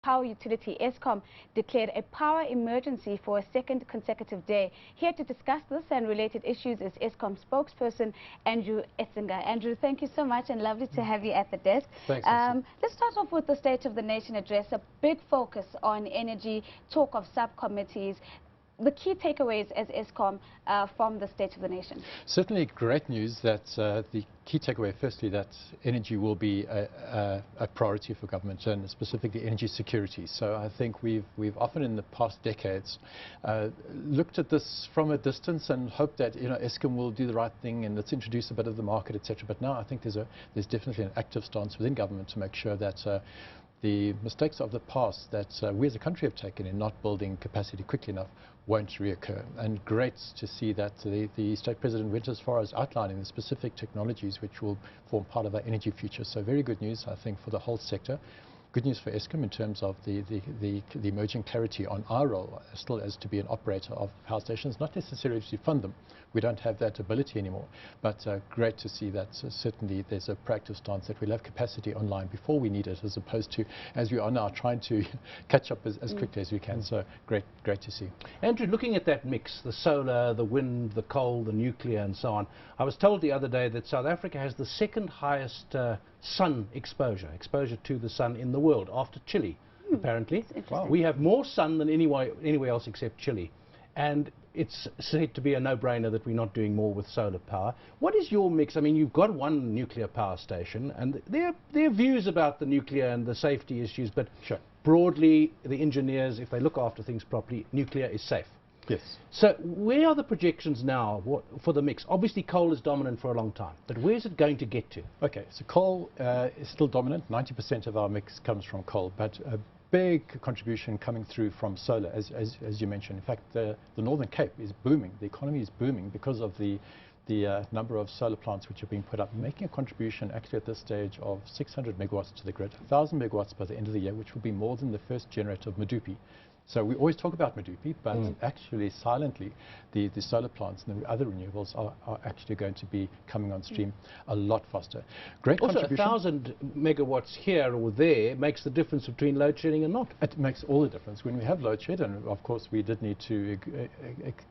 power utility Eskom declared a power emergency for a second consecutive day. Here to discuss this and related issues is Eskom Spokesperson Andrew Etzinger. Andrew, thank you so much and lovely to have you at the desk. Thanks, let's start off with the State of the Nation address, a big focus on energy, talk of subcommittees. The key takeaways as Eskom from the State of the Nation? Certainly great news that the key takeaway, firstly, that energy will be a priority for government, and specifically energy security. So I think we've often in the past decades looked at this from a distance and hoped that Eskom will do the right thing and let's introduce a bit of the market, etc. But now I think there's definitely an active stance within government to make sure that the mistakes of the past that we as a country have taken in not building capacity quickly enough won't reoccur. And great to see that the State President went as far as outlining the specific technologies which will form part of our energy future. So very good news, I think, for the whole sector. Good news for Eskom in terms of the emerging clarity on our role still as to be an operator of power stations, not necessarily to fund them. We don't have that ability anymore, but great to see that certainly there's a proactive stance that we'll have capacity online before we need it, as opposed to, as we are now, trying to catch up as quickly as we can. So great to see. Andrew, looking at that mix, the solar, the wind, the coal, the nuclear and so on, I was told the other day that South Africa has the second highest sun exposure to the sun in the world, after Chile, apparently. Wow. We have more sun than anywhere else except Chile. And it's said to be a no-brainer that we're not doing more with solar power. What is your mix? I mean, you've got one nuclear power station, and there are views about the nuclear and the safety issues, but sure, broadly, the engineers, if they look after things properly, nuclear is safe. Yes. So where are the projections now for the mix? Obviously, coal is dominant for a long time, but where's it going to get to? Okay, so coal is still dominant. 90% of our mix comes from coal, but a big contribution coming through from solar, as you mentioned. In fact, the Northern Cape is booming. The economy is booming because of the number of solar plants which are being put up, making a contribution actually at this stage of 600 megawatts to the grid, 1,000 megawatts by the end of the year, which will be more than the first generator of Medupi. So we always talk about Medupi, but actually silently the solar plants and the other renewables are actually going to be coming on stream a lot faster. Great also, contribution. 1,000 megawatts here or there makes the difference between load shedding and not. It makes all the difference. When we have load shed, and of course we did need to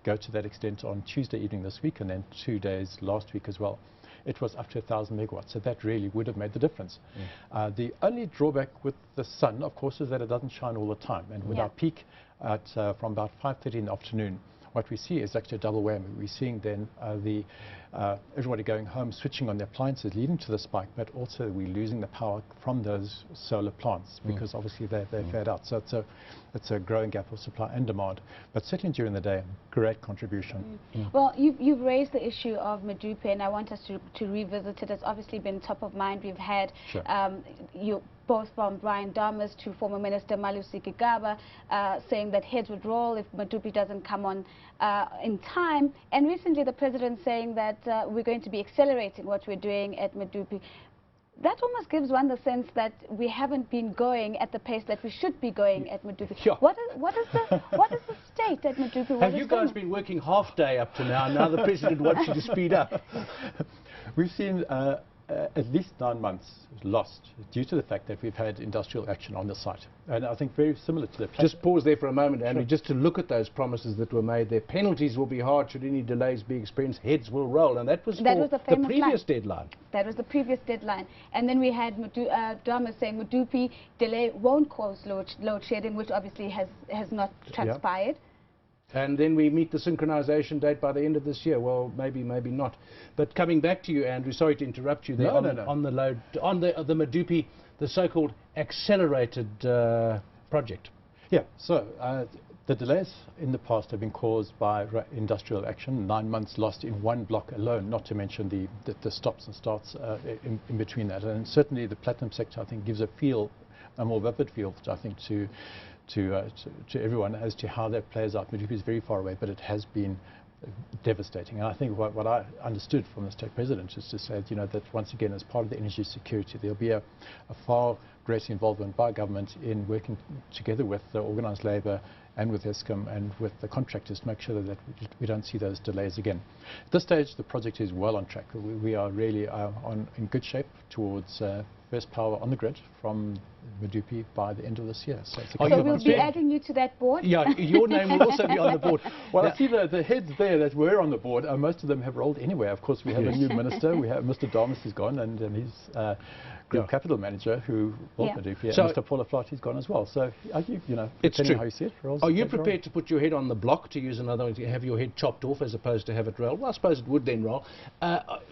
go to that extent on Tuesday evening this week and then 2 days last week as well, it was up to 1,000 megawatts, so that really would have made the difference. The only drawback with the sun, of course, is that it doesn't shine all the time, and with our peak from about 5:30 in the afternoon, what we see is actually a double whammy. We're seeing then everybody going home, switching on their appliances, leading to the spike, but also we're losing the power from those solar plants because obviously they're fed out. So it's a growing gap of supply and demand, but certainly during the day, great contribution. Well, you've raised the issue of Medupi, and I want us to revisit it. It's obviously been top of mind. We've had both from Brian Damas to former Minister Malusi Gigaba saying that heads would roll if Medupi doesn't come on in time, and recently the President saying that we're going to be accelerating what we're doing at Medupi. That almost gives one the sense that we haven't been going at the pace that we should be going at Medupi. Sure. What is the state at Medupi? Have you guys been working half day up to now? Now the President wants you to speed up. We've seen at least 9 months lost due to the fact that we've had industrial action on the site. And I think very similar to the... Just pause there for a moment, Andrew, just to look at those promises that were made there. Penalties will be hard should any delays be experienced. Heads will roll. And that was the previous deadline. That was the previous deadline. And then we had Damas saying Medupi delay won't cause load shedding, which obviously has not transpired. And then we meet the synchronization date by the end of this year. Well, maybe not. But coming back to you, Andrew, sorry to interrupt you there on the load, on the Medupi, the so-called accelerated project. Yeah, so the delays in the past have been caused by industrial action, 9 months lost in one block alone, not to mention the stops and starts in between that. And certainly the platinum sector, I think, gives a more vivid feel, I think, to everyone as to how that plays out. Medupi is very far away, but it has been devastating. And I think what I understood from the State President is to say that once again, as part of the energy security, there'll be a far great involvement by government in working together with the organised labour and with Eskom and with the contractors to make sure that we don't see those delays again. At this stage, the project is well on track. We are really in good shape towards first power on the grid from Medupi by the end of this year. So we'll be adding you to that board? Yeah, your name will also be on the board. Well, I see the heads there that were on the board, most of them have rolled anyway. Of course, we have a new minister. We have Mr. Damas is gone, and he's Group Capital Manager who will Medupi. So Mr. Paul Aflot is gone as well. So, it's true. How you see it, are you prepared to put your head on the block, to use another one, to have your head chopped off as opposed to have it roll? Well, I suppose it would then roll.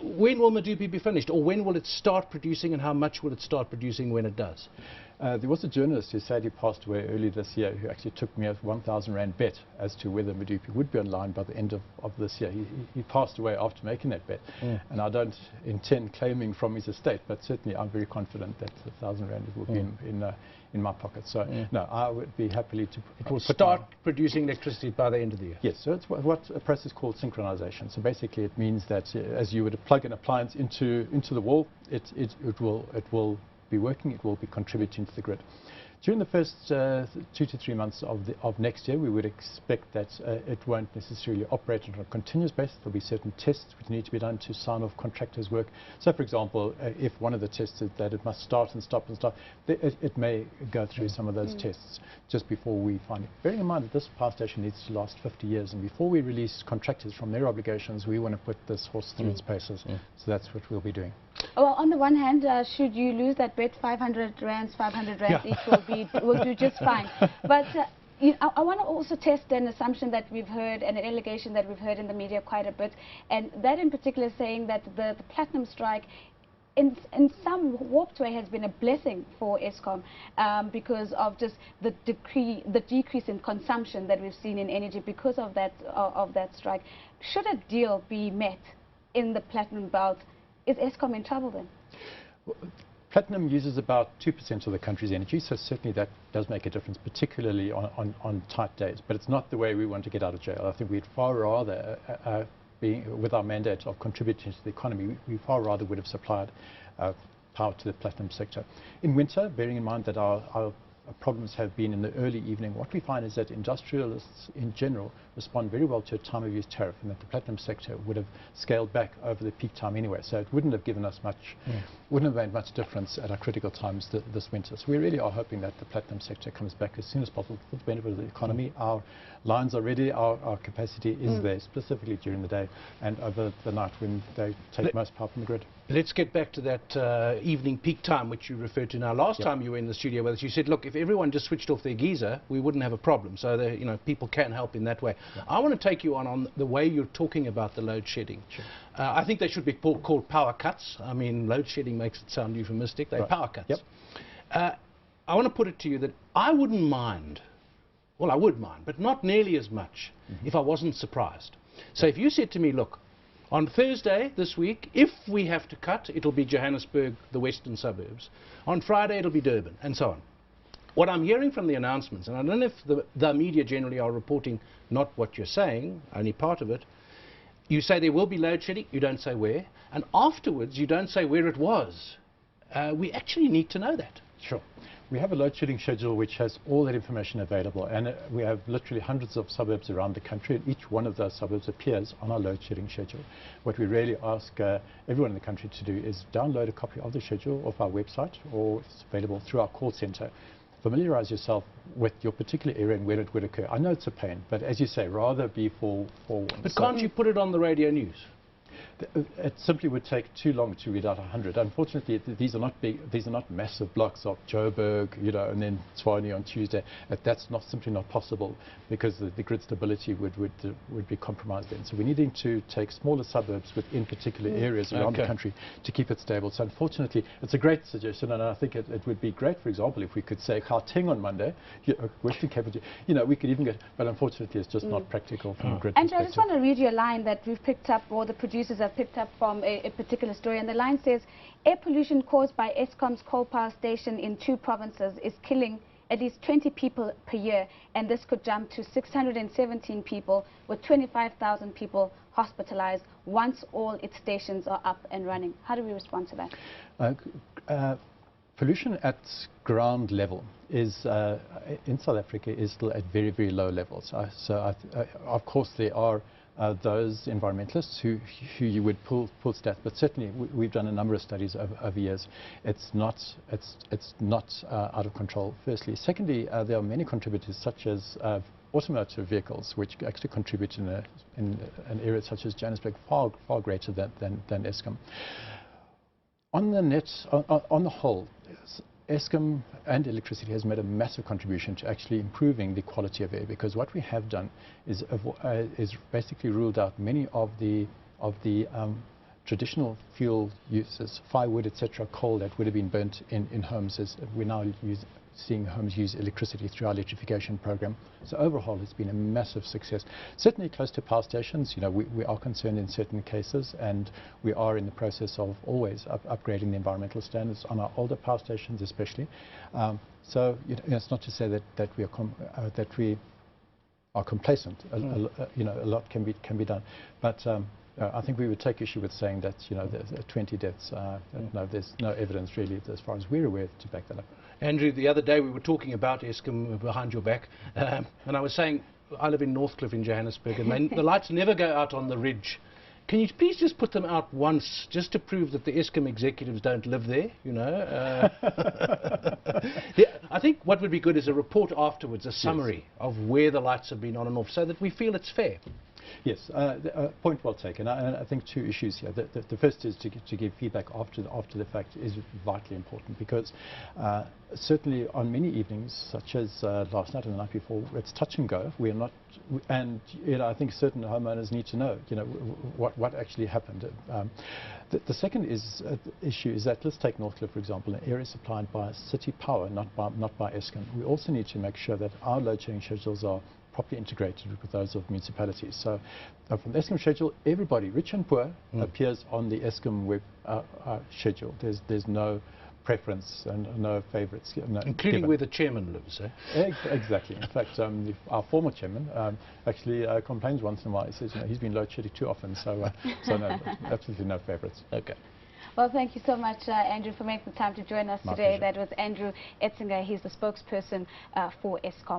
When will Medupi be finished, or when will it start producing, and how much will it start producing when it does? There was a journalist who sadly passed away early this year who actually took me a 1,000 Rand bet as to whether Medupi would be online by the end of this year. He passed away after making that bet, and I don't intend claiming from his estate, but certainly I'm very confident that 1,000 Rand will be in my pocket. So no, I would be happily to. It will start producing electricity by the end of the year. Yes, so it's what a process called synchronization. So basically, it means that as you would plug an appliance into the wall, it will be working, it will be contributing to the grid. During the first 2 to 3 months of next year, we would expect that it won't necessarily operate on a continuous basis. There'll be certain tests which need to be done to sign off contractors' work. So, for example, if one of the tests is that it must start and stop and start, it may go through some of those tests just before we find it. Bearing in mind that this power station needs to last 50 years, and before we release contractors from their obligations, we want to put this horse through its paces. So that's what we'll be doing. Well, on the one hand, should you lose that bet, 500 rands each will do just fine. But I want to also test an assumption that we've heard and an allegation that we've heard in the media quite a bit, and that in particular saying that the platinum strike in some warped way has been a blessing for Eskom because of just the decrease in consumption that we've seen in energy because of that strike. Should a deal be met in the platinum belt, is Eskom in trouble then? Well, platinum uses about 2% of the country's energy, so certainly that does make a difference, particularly on tight days. But it's not the way we want to get out of jail. I think we'd far rather, with our mandate of contributing to the economy, we far rather would have supplied power to the platinum sector. In winter, bearing in mind that our problems have been in the early evening, what we find is that industrialists in general respond very well to a time of use tariff, and that the platinum sector would have scaled back over the peak time anyway, so it wouldn't have given us much, wouldn't have made much difference at our critical times this winter. So we really are hoping that the platinum sector comes back as soon as possible for the benefit of the economy. Our lines are ready, our capacity is there, specifically during the day and over the night when they take most power from the grid. Let's get back to that evening peak time which you referred to now. Last time you were in the studio with us, you said, look, if everyone just switched off their geyser, we wouldn't have a problem. So people can help in that way. I want to take you on the way you're talking about the load shedding. Sure. I think they should be called power cuts. I mean, load shedding makes it sound euphemistic. They're power cuts. Yep. I want to put it to you that I wouldn't mind, well, I would mind, but not nearly as much if I wasn't surprised. So if you said to me, look, on Thursday this week, if we have to cut, it'll be Johannesburg, the western suburbs. On Friday, it'll be Durban, and so on. What I'm hearing from the announcements, and I don't know if the media generally are reporting not what you're saying, only part of it, you say there will be load shedding, you don't say where, and afterwards you don't say where it was. We actually need to know that. Sure. We have a load shedding schedule which has all that information available, and we have literally hundreds of suburbs around the country, and each one of those suburbs appears on our load shedding schedule. What we really ask everyone in the country to do is download a copy of the schedule off our website, or it's available through our call centre. Familiarise yourself with your particular area and where it would occur. I know it's a pain, but as you say, rather be forewarned. But can't you put it on the radio news? It simply would take too long to read out 100. Unfortunately, these are not big. These are not massive blocks of Joburg, and then Tshwane on Tuesday. That's simply not possible because the grid stability would be compromised then. So we're needing to take smaller suburbs within particular areas around the country to keep it stable. So unfortunately, it's a great suggestion, and I think it would be great, for example, if we could say Gauteng on Monday, Western Cape. We could even get, but unfortunately, it's just not practical from a grid perspective. And I just want to read you a line that we've picked up, or the producers have picked up from a particular story, and the line says, air pollution caused by Eskom's coal power station in 2 provinces is killing at least 20 people per year, and this could jump to 617 people, with 25,000 people hospitalized once all its stations are up and running. How do we respond to that? Pollution at ground level is in South Africa is still at very, very low levels. Of course, there are those environmentalists who you would pull stats, but certainly we've done a number of studies over years. It's not out of control. Firstly, secondly, there are many contributors such as automotive vehicles, which actually contribute in an area such as Johannesburg far greater than Eskom. On the whole, Eskom and electricity has made a massive contribution to actually improving the quality of air, because what we have done is basically ruled out many of the traditional fuel uses, firewood, etc., coal that would have been burnt in homes, as we're now seeing homes use electricity through our electrification program. So overall, it's been a massive success. Certainly close to power stations, we are concerned in certain cases, and we are in the process of always upgrading the environmental standards on our older power stations, especially. So it's not to say that we are complacent. A lot can be done, but I think we would take issue with saying that there's 20 deaths. No, there's no evidence really, as far as we're aware, to back that up. Andrew, the other day we were talking about Eskom behind your back, and I was saying I live in Northcliffe in Johannesburg, and the lights never go out on the ridge. Can you please just put them out once, just to prove that the Eskom executives don't live there, I think what would be good is a report afterwards, a summary of where the lights have been on and off, so that we feel it's fair. Yes, point well taken. And I think two issues here. The first is to give feedback after the fact is vitally important, because certainly on many evenings, such as last night and the night before, it's touch and go. We are not, and I think certain homeowners need to know, what actually happened. The second issue is that, let's take Northcliffe, for example, an area supplied by city power, not by Eskom. We also need to make sure that our load shedding schedules are properly integrated with those of municipalities. So from the Eskom schedule, everybody, rich and poor, appears on the Eskom web schedule. There's no preference and no favourites. Including where the chairman lives, eh? Exactly. In fact, our former chairman actually complains once in a while. He says he's been load shedding too often, so no, absolutely no favourites. Okay. Well, thank you so much, Andrew, for making the time to join us today. That was Andrew Etzinger. He's the spokesperson for Eskom.